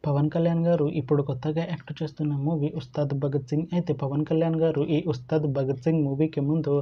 పవన్ కళ్యాణ్ గారు ఇప్పుడు కొత్తగా యాక్ట్ చేస్తున్న మూవీ ఉస్తాద్ భగత్ సింగ్. అయితే పవన్ కళ్యాణ్ గారు ఈ ఉస్తాద్ భగత్ సింగ్ మూవీకి ముందు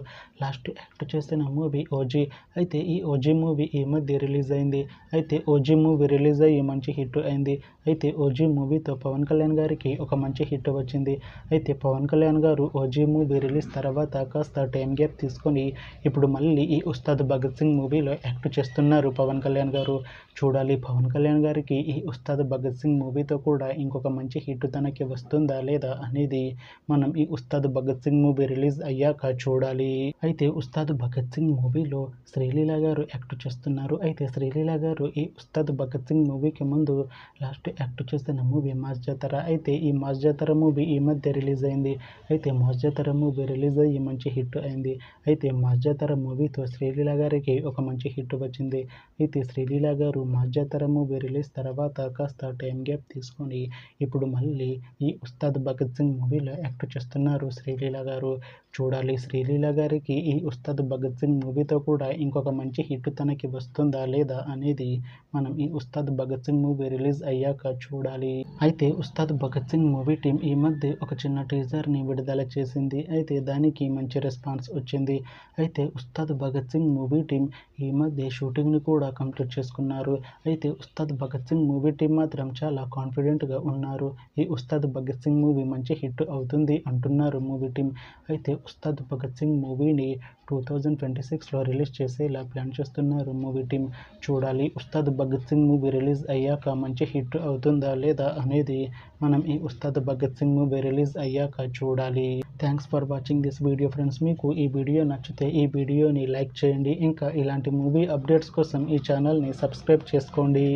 లాస్ట్ యాక్ట్ చేసిన మూవీ ఓజీ. అయితే ఈ ఓజీ మూవీ ఈ మధ్య రిలీజ్ అయింది. అయితే ఓజీ మూవీ రిలీజ్ అయ్యి మంచి హిట్ అయింది. అయితే ఓజీ మూవీతో పవన్ కళ్యాణ్ గారికి ఒక మంచి హిట్ వచ్చింది. అయితే పవన్ కళ్యాణ్ గారు ఓజీ మూవీ రిలీజ్ తర్వాత కాస్త టైం గ్యాప్ తీసుకొని ఇప్పుడు మళ్ళీ ఈ ఉస్తాద్ భగత్ సింగ్ మూవీలో యాక్ట్ చేస్తున్నారు పవన్ కళ్యాణ్ గారు. చూడాలి పవన్ కళ్యాణ్ గారికి ఈ ఉస్తాద్ భగత్ సింగ్ మూవీతో కూడా ఇంకొక మంచి హిట్ తనకి వస్తుందా లేదా అనేది మనం ఈ ఉస్తాద్ భగత్ సింగ్ మూవీ రిలీజ్ అయ్యాక చూడాలి. అయితే ఉస్తాద్ భగత్ సింగ్ మూవీలో శ్రీలీల గారు యాక్ట్ చేస్తున్నారు. అయితే శ్రీలీల గారు ఈ ఉస్తాద్ భగత్ సింగ్ మూవీకి ముందు లాస్ట్ యాక్ట్ చేసిన మూవీ మాస్ జాతర. అయితే ఈ మాస్ జాతర మూవీ ఈ మధ్య రిలీజ్ అయింది. అయితే మాస్ జాతర మూవీ రిలీజ్ అయ్యి మంచి హిట్ అయింది. అయితే మాస్ జాతర మూవీతో శ్రీలీల గారికి ఒక మంచి హిట్ వచ్చింది. అయితే శ్రీలీల గారు మాస్ జాతర మూవీ రిలీజ్ తర్వాత కాస్త టైం గ్యాప్ తీసుకొని ఇప్పుడు మళ్ళీ ఈ ఉస్తాద్ భగత్ సింగ్ మూవీలో యాక్ట్ చేస్తున్నారు శ్రీలీల గారు. చూడాలి శ్రీలీల గారికి ఈ ఉస్తాద్ భగత్ సింగ్ మూవీతో కూడా ఇంకొక మంచి హిట్ తనకి వస్తుందా లేదా అనేది మనం ఈ ఉస్తాద్ భగత్ సింగ్ మూవీ రిలీజ్ అయ్యాక చూడాలి. అయితే ఉస్తాద్ భగత్ సింగ్ మూవీ టీం ఈ మధ్య ఒక చిన్న టీజర్ని విడుదల చేసింది. అయితే దానికి మంచి రెస్పాన్స్ వచ్చింది. అయితే ఉస్తాద్ భగత్ సింగ్ మూవీ టీం ఈ మధ్య షూటింగ్ని కూడా కంప్లీట్ చేసుకున్నారు. అయితే ఉస్తాద్ భగత్ సింగ్ మూవీ టీం మాత్రం చాలా కాన్ఫిడెంట్గా ఉన్నారు. ఈ ఉస్తాద్ భగత్ సింగ్ మూవీ మంచి హిట్ అవుతుంది అంటున్నారు మూవీ టీం. అయితే ఉస్తాద్ భగత్ సింగ్ మూవీని 2026లో రిలీజ్ చేసేలా ప్లాన్ చేస్తున్నారు మూవీ టీం. చూడాలి ఉస్తాద్ భగత్ సింగ్ మూవీ రిలీజ్ అయ్యాక మంచి హిట్ అవుతుందా లేదా అనేది మనం ఈ ఉస్తాద్ భగత్ సింగ్ మూవీ రిలీజ్ అయ్యాక చూడాలి. Thanks for watching this video friends. మీకు ఈ వీడియో నచ్చితే ఈ వీడియోని లైక్ చేయండి. ఇంకా ఇలాంటి మూవీ అప్డేట్స్ కోసం ఈ ఛానల్ని సబ్స్క్రైబ్ చేసుకోండి.